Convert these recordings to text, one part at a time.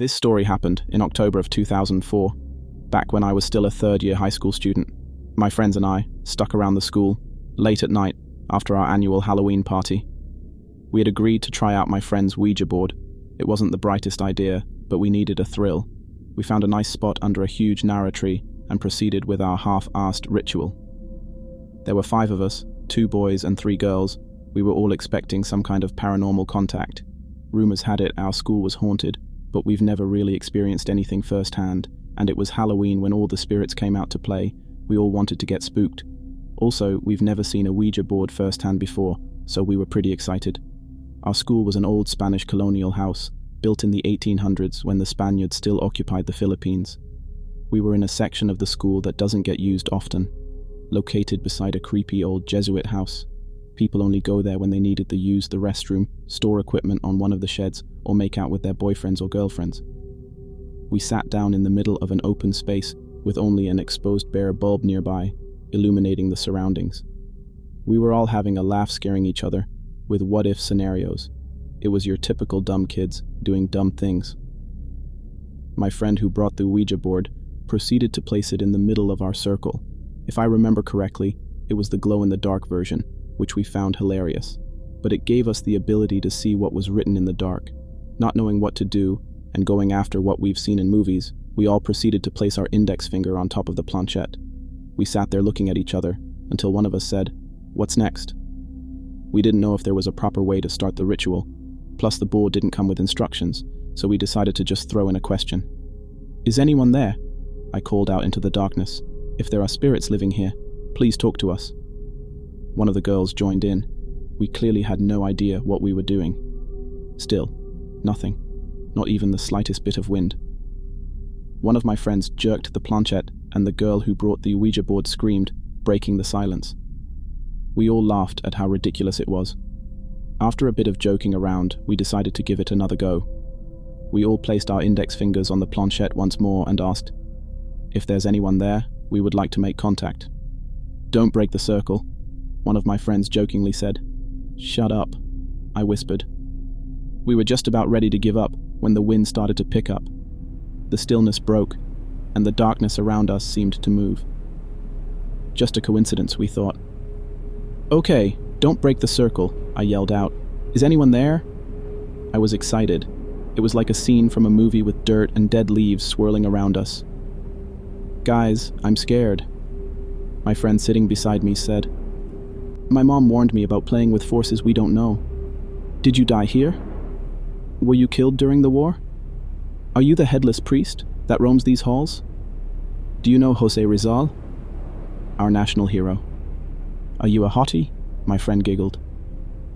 This story happened in October of 2004, back when I was still a third-year high school student. My friends and I stuck around the school, late at night, after our annual Halloween party. We had agreed to try out my friend's Ouija board. It wasn't the brightest idea, but we needed a thrill. We found a nice spot under a huge narrow tree and proceeded with our half-assed ritual. There were 5 of us, 2 boys and 3 girls. We were all expecting some kind of paranormal contact. Rumors had it our school was haunted, but we've never really experienced anything firsthand, and it was Halloween when all the spirits came out to play. We all wanted to get spooked. Also, we've never seen a Ouija board firsthand before, so we were pretty excited. Our school was an old Spanish colonial house, built in the 1800s when the Spaniards still occupied the Philippines. We were in a section of the school that doesn't get used often, located beside a creepy old Jesuit house. People only go there when they needed to use the restroom, store equipment on one of the sheds, or make out with their boyfriends or girlfriends. We sat down in the middle of an open space with only an exposed bare bulb nearby, illuminating the surroundings. We were all having a laugh, scaring each other with what-if scenarios. It was your typical dumb kids doing dumb things. My friend who brought the Ouija board proceeded to place it in the middle of our circle. If I remember correctly, it was the glow-in-the-dark version, which we found hilarious, but it gave us the ability to see what was written in the dark. Not knowing what to do, and going after what we've seen in movies, we all proceeded to place our index finger on top of the planchette. We sat there looking at each other, until one of us said, "What's next?" We didn't know if there was a proper way to start the ritual, plus the board didn't come with instructions, so we decided to just throw in a question. "Is anyone there?" I called out into the darkness. "If there are spirits living here, please talk to us." One of the girls joined in. We clearly had no idea what we were doing. Still, nothing. Not even the slightest bit of wind. One of my friends jerked the planchette, and the girl who brought the Ouija board screamed, breaking the silence. We all laughed at how ridiculous it was. After a bit of joking around, we decided to give it another go. We all placed our index fingers on the planchette once more and asked, "If there's anyone there, we would like to make contact." "Don't break the circle," one of my friends jokingly said. "Shut up," I whispered. We were just about ready to give up when the wind started to pick up. The stillness broke, and the darkness around us seemed to move. Just a coincidence, we thought. "Okay, don't break the circle," I yelled out. "Is anyone there?" I was excited. It was like a scene from a movie with dirt and dead leaves swirling around us. "Guys, I'm scared," my friend sitting beside me said. "My mom warned me about playing with forces we don't know." "Did you die here? Were you killed during the war? Are you the headless priest that roams these halls? Do you know Jose Rizal, our national hero? Are you a hottie?" My friend giggled.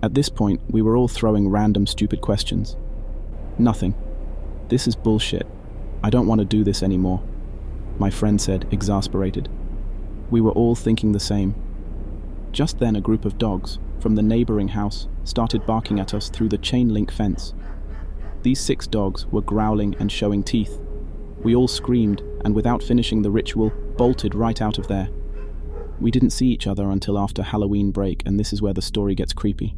At this point, we were all throwing random stupid questions. "Nothing. This is bullshit. I don't want to do this anymore," my friend said, exasperated. We were all thinking the same. Just then, a group of dogs from the neighboring house started barking at us through the chain-link fence. These 6 dogs were growling and showing teeth. We all screamed and, without finishing the ritual, bolted right out of there. We didn't see each other until after Halloween break, and this is where the story gets creepy.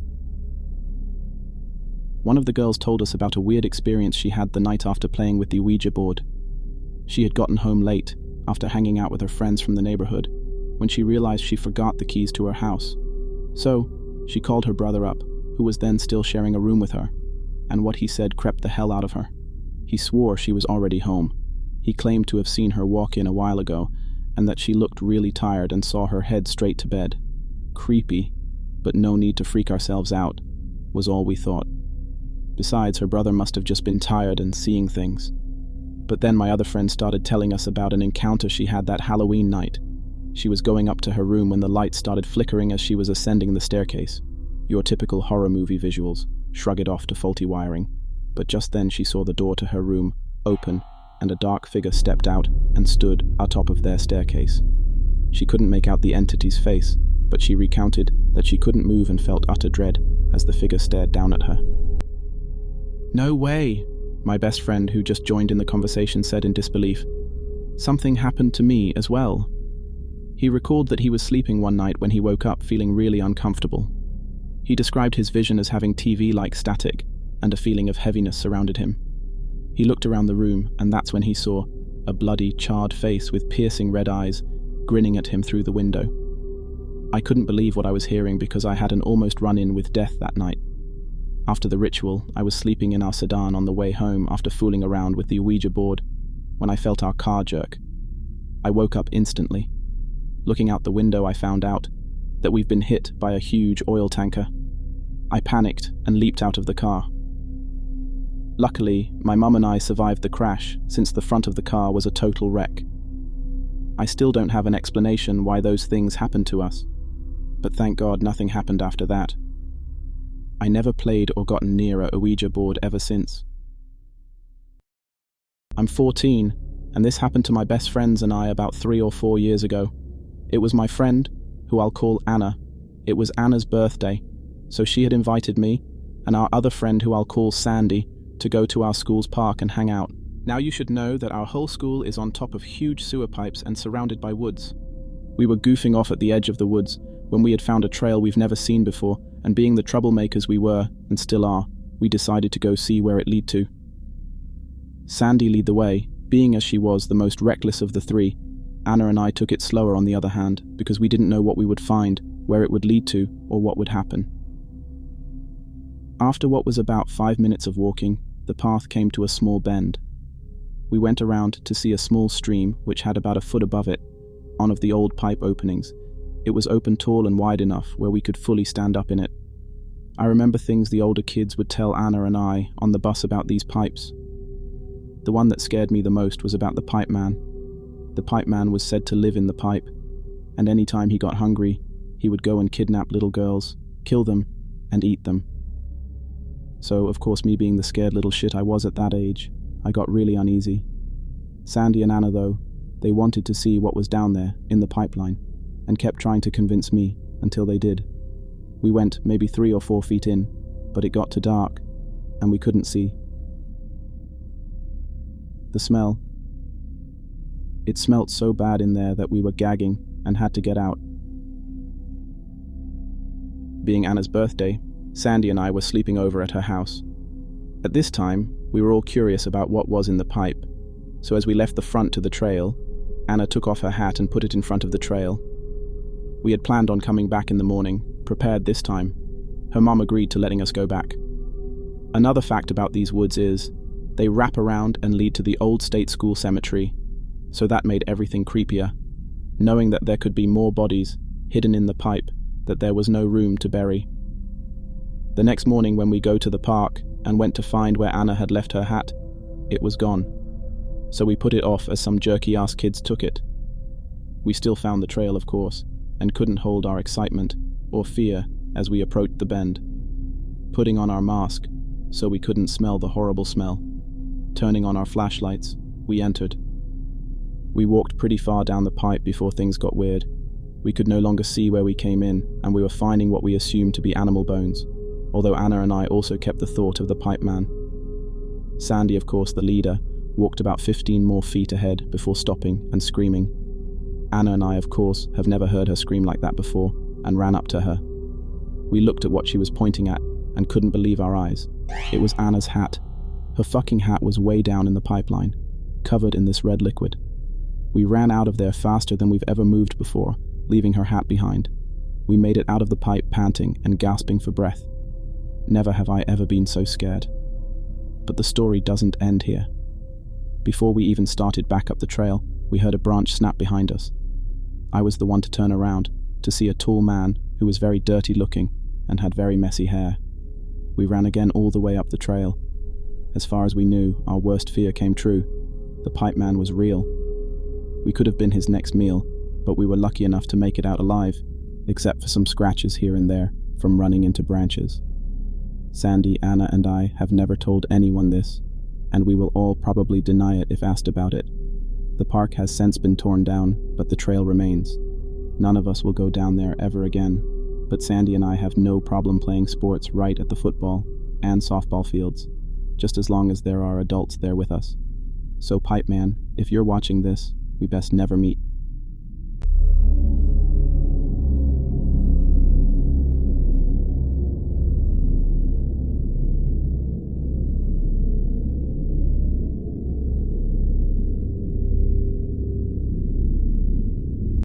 One of the girls told us about a weird experience she had the night after playing with the Ouija board. She had gotten home late, after hanging out with her friends from the neighborhood, when she realized she forgot the keys to her house. So, she called her brother up, who was then still sharing a room with her, and what he said crept the hell out of her. He swore she was already home. He claimed to have seen her walk in a while ago, and that she looked really tired and saw her head straight to bed. Creepy, but no need to freak ourselves out, was all we thought. Besides, her brother must have just been tired and seeing things. But then my other friend started telling us about an encounter she had that Halloween night. She was going up to her room when the lights started flickering as she was ascending the staircase. Your typical horror movie visuals, shrug it off to faulty wiring. But just then she saw the door to her room open, and a dark figure stepped out and stood atop of their staircase. She couldn't make out the entity's face, but she recounted that she couldn't move and felt utter dread as the figure stared down at her. "No way," my best friend who just joined in the conversation said in disbelief. "Something happened to me as well." He recalled that he was sleeping one night when he woke up feeling really uncomfortable. He described his vision as having TV-like static, and a feeling of heaviness surrounded him. He looked around the room, and that's when he saw a bloody, charred face with piercing red eyes grinning at him through the window. I couldn't believe what I was hearing because I had an almost run-in with death that night. After the ritual, I was sleeping in our sedan on the way home after fooling around with the Ouija board when I felt our car jerk. I woke up instantly. Looking out the window, I found out that we've been hit by a huge oil tanker. I panicked and leaped out of the car. Luckily, my mum and I survived the crash since the front of the car was a total wreck. I still don't have an explanation why those things happened to us, but thank God nothing happened after that. I never played or gotten near a Ouija board ever since. I'm 14, and this happened to my best friends and I about 3 or 4 years ago. It was my friend, who I'll call Anna. It was Anna's birthday, so she had invited me and our other friend, who I'll call Sandy, to go to our school's park and hang out. Now you should know that our whole school is on top of huge sewer pipes and surrounded by woods. We were goofing off at the edge of the woods when we had found a trail we've never seen before, and being the troublemakers we were, and still are, we decided to go see where it led to. Sandy led the way, being as she was the most reckless of the three. Anna and I took it slower on the other hand, because we didn't know what we would find, where it would lead to, or what would happen. After what was about 5 minutes of walking, the path came to a small bend. We went around to see a small stream which had about a foot above it, one of the old pipe openings. It was open tall and wide enough where we could fully stand up in it. I remember things the older kids would tell Anna and I on the bus about these pipes. The one that scared me the most was about the pipe man. The pipe man was said to live in the pipe, and any time he got hungry, he would go and kidnap little girls, kill them, and eat them. So, of course, me being the scared little shit I was at that age, I got really uneasy. Sandy and Anna, though, they wanted to see what was down there, in the pipeline, and kept trying to convince me, until they did. We went maybe 3 or 4 feet in, but it got too dark, and we couldn't see. The smell. It smelt so bad in there that we were gagging and had to get out. Being Anna's birthday, Sandy and I were sleeping over at her house. At this time, we were all curious about what was in the pipe, so as we left the front to the trail, Anna took off her hat and put it in front of the trail. We had planned on coming back in the morning, prepared this time. Her mom agreed to letting us go back. Another fact about these woods is, they wrap around and lead to the old state school cemetery, so that made everything creepier, knowing that there could be more bodies hidden in the pipe that there was no room to bury. The next morning when we go to the park and went to find where Anna had left her hat, it was gone. So we put it off as some jerky-ass kids took it. We still found the trail, of course, and couldn't hold our excitement or fear as we approached the bend. Putting on our mask so we couldn't smell the horrible smell. Turning on our flashlights, we entered. We walked pretty far down the pipe before things got weird. We could no longer see where we came in, and we were finding what we assumed to be animal bones, although Anna and I also kept the thought of the pipe man. Sandy, of course the leader, walked about 15 more feet ahead before stopping and screaming. Anna and I, of course, have never heard her scream like that before, and ran up to her. We looked at what she was pointing at and couldn't believe our eyes. It was Anna's hat. Her fucking hat was way down in the pipeline, covered in this red liquid. We ran out of there faster than we've ever moved before, leaving her hat behind. We made it out of the pipe panting and gasping for breath. Never have I ever been so scared. But the story doesn't end here. Before we even started back up the trail, we heard a branch snap behind us. I was the one to turn around to see a tall man who was very dirty looking and had very messy hair. We ran again all the way up the trail. As far as we knew, our worst fear came true. The pipe man was real. We could have been his next meal, but we were lucky enough to make it out alive, except for some scratches here and there from running into branches. Sandy, Anna, and I have never told anyone this, and we will all probably deny it if asked about it. The park has since been torn down, but the trail remains. None of us will go down there ever again, but Sandy and I have no problem playing sports right at the football and softball fields, just as long as there are adults there with us. So Pipe Man, if you're watching this, we best never meet.